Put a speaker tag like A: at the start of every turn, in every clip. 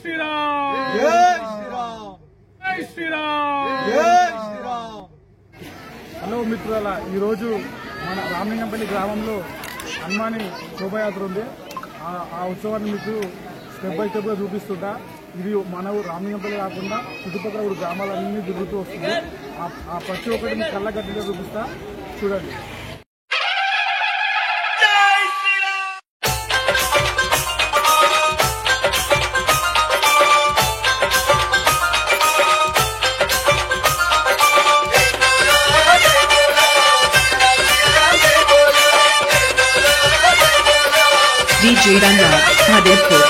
A: శ్రీరామ్
B: జై శ్రీరామ్
A: జై శ్రీరామ్
B: జై శ్రీరామ్.
A: హలో మిత్రులారా, ఈరోజు మన రామలింగంపల్లి గ్రామంలో హనుమాని శోభయాత్ర ఉంది. ఆ ఉత్సవాన్ని మీకు స్టెప్ బై స్టెప్గా చూపిస్తుంటా. ఇది మన రామలింగంపల్లి కాకుండా చుట్టుపక్కల ఊరు గ్రామాలన్నీ తిరుగుతూ వస్తుంది. ఆ ప్రతి ఒక్కటి మీకు కళ్ళగట్టిగా చూపిస్తా, చూడండి.
C: DJ Ranraj, Bhaderpur.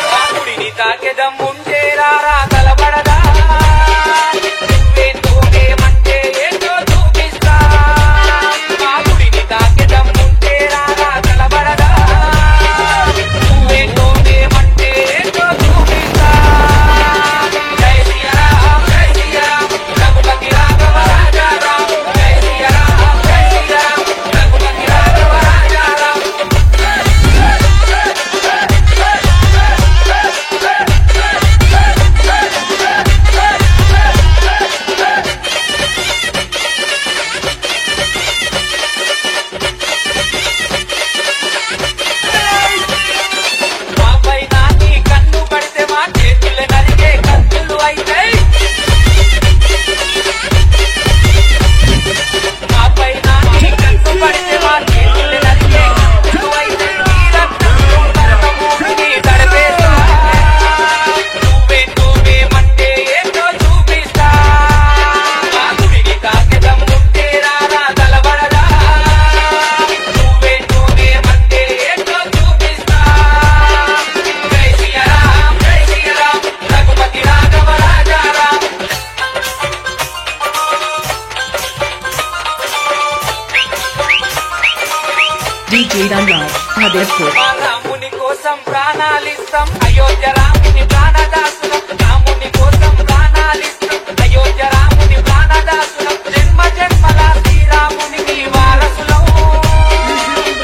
C: DJ Ranraj, Bhaderpur.
D: రాముని కోసం ప్రాణాలిస్తాం, అయోధ్య రాముని ప్రాణదాసులం. రాముని కోసం ప్రాణాలిస్తాం, అయోధ్య రాముని ప్రాణదాసులం. జన్మ జన్మల శ్రీరామునికి వారసులం.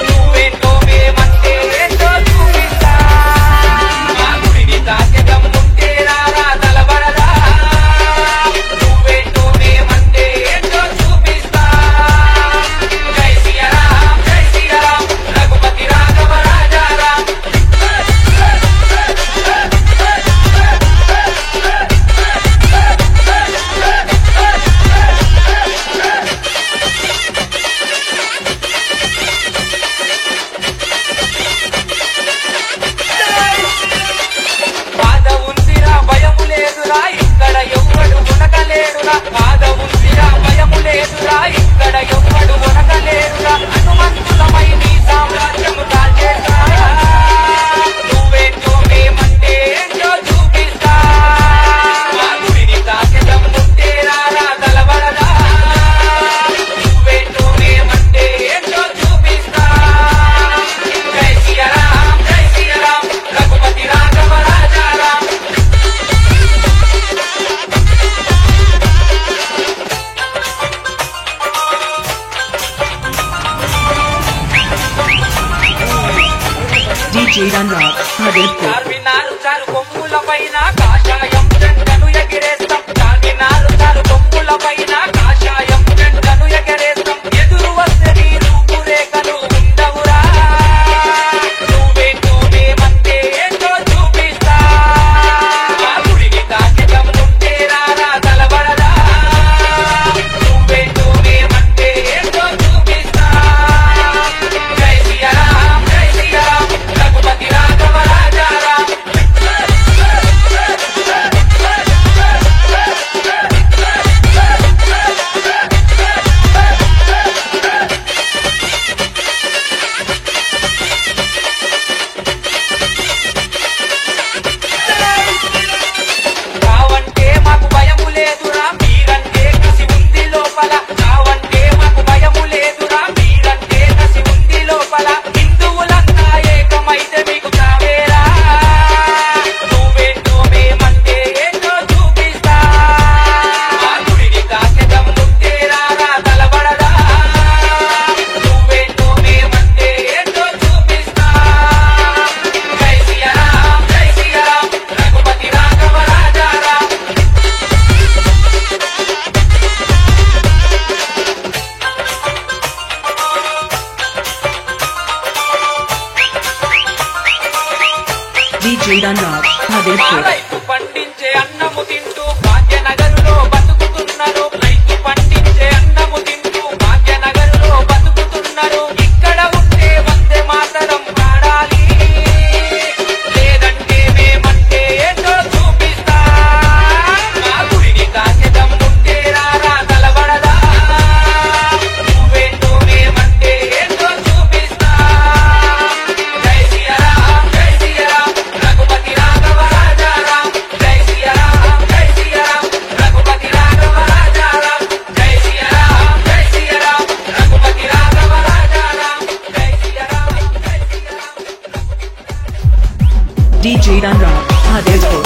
D: నువ్వేంటో మేమంటే ఏంటో చూపిస్తా. మా గుడిని తాకెదం ఉంటే రారా తలబడదా. నువ్వేంటో మేమంటే ఏంటో చూపిస్తా. జై శ్రీరామ్ జై శ్రీరామ్ రఘుపతి రాఘవ రాజారాం. బాధ ఉందిరా భయము లేదురా, ఇక్కడ ఎవ్వడు ఉనకలేడురా. బాధ ఉందిరా భయము లేదురా, ఇక్కడ ఎవ్వడు ఉనకలేడురా. హనుమంతులమై నీ సామ్రాజ్యము కాల్చేస్తా. నువ్వేంటో మేమంటే ఏంటో చూపిస్తా. మా గుడిని తాకెదం ఉంటే రారా తలబడదా. నువ్వేంటో మేమంటే ఏంటో చూపిస్తా. జై శ్రీరామ్ జై Sriram Raghupathi Raghava Rajaram.
C: DJ Ranraj, Bhaderpur.
D: Charminar చారు కొమ్ముల పైన కాషాయం జెండను ఎగిరేస్తాం. చార్మినారు చారు కొమ్ముల పైన కాషాయం జెండను ఎగిరేస్తాం. ఎదురు వస్తే నీ రూపురేఖలు ఉండవురా. నువ్వేంటో మేమంటే ఏంటో చూపిస్తా. మా గుడిని తాకెదం ఉంటే రారా తలబడదా. నువ్వేంటో మేమంటే ఏంటో చూపిస్తా. జై శ్రీరామ్ జై శ్రీరామ్ రఘుపతి రాఘవ రాజారాం.
C: ఆదేపూర్.
D: రైతు పండించే అన్నము తింటూ భాగ్యనగరులో బతుకుతున్నారు. రైతు పండించే అన్నము తింటూ భాగ్యనగరులో బతుకుతున్నారు. ఇక్కడ ఉంటే వందే మాతరం పాడాలి, లేదంటే మేమంటే ఏంటో చూపిస్తా. మా గుడిని కాసేదం ఉంటే రారా తలబడదా, నువ్వేంటో మేమంటే ఏంటో చూపిస్తా. జై శ్రీరామ్ జై శ్రీరామ్ రఘుపతి రాఘవ రాజారాం. జై శ్రీరామ్ జై శ్రీరామ్ రఘుపతి రాఘవ రాజారాం. జై శ్రీరామ్ జై శ్రీరామ్ రఘుపతి రాఘవ రాజారాం. జై శ్రీరామ్ జై Sriram.
C: DJ Ranraj, Adepur.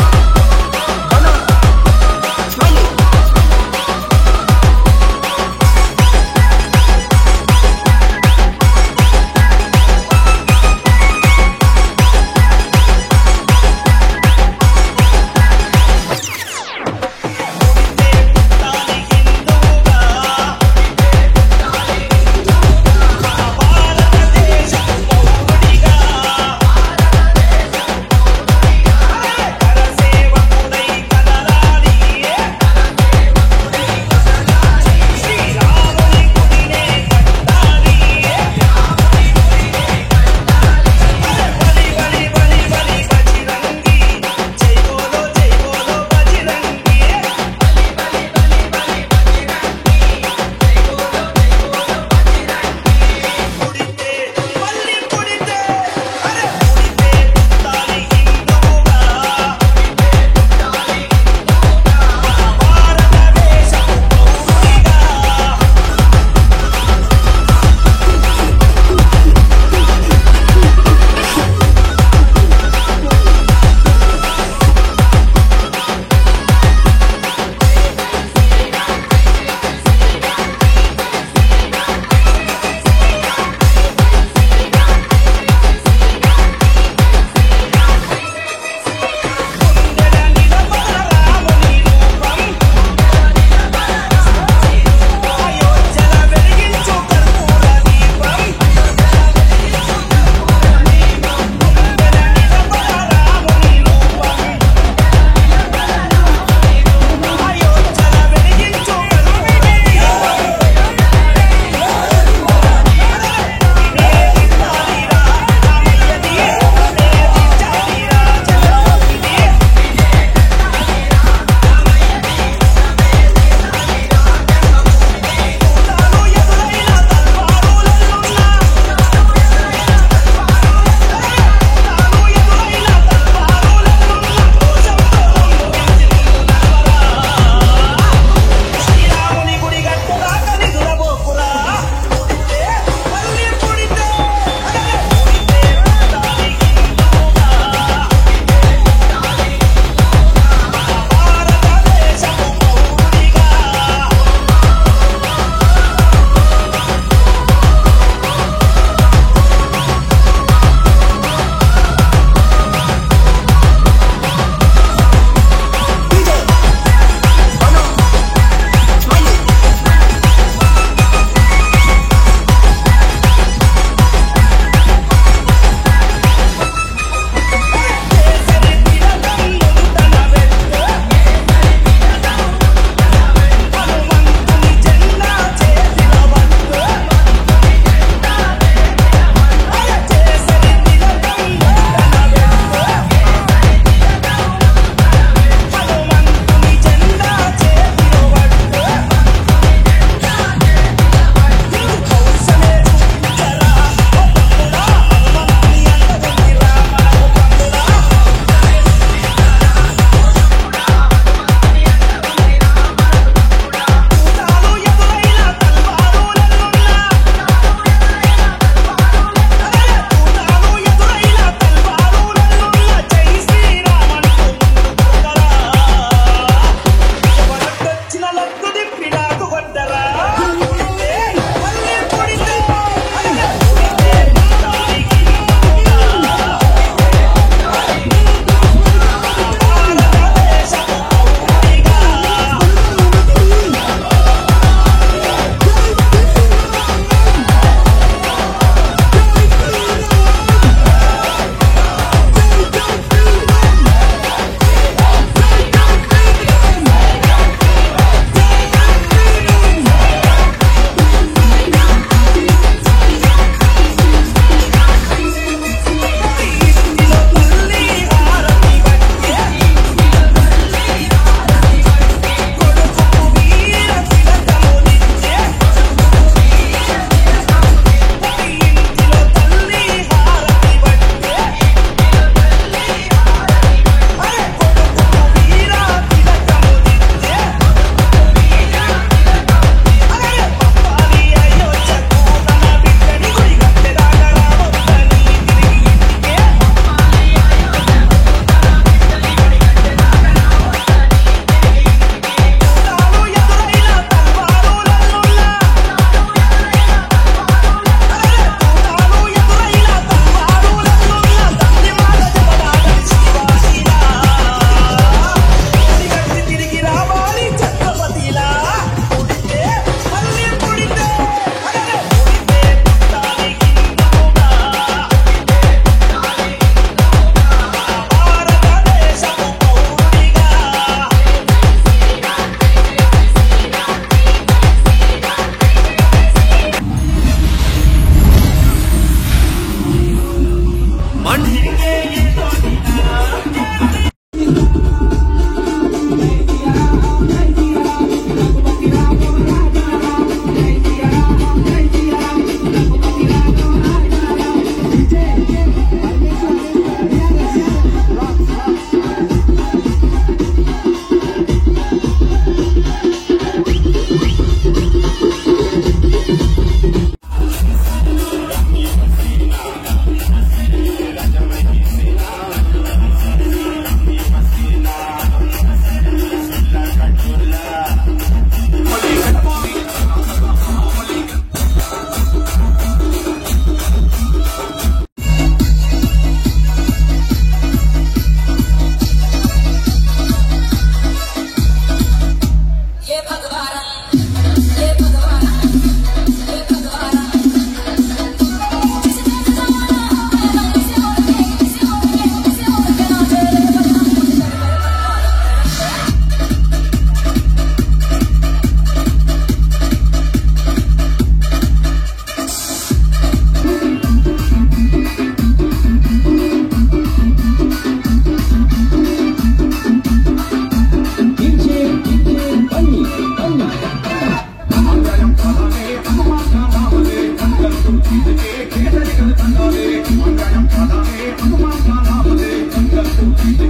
E: Thank you.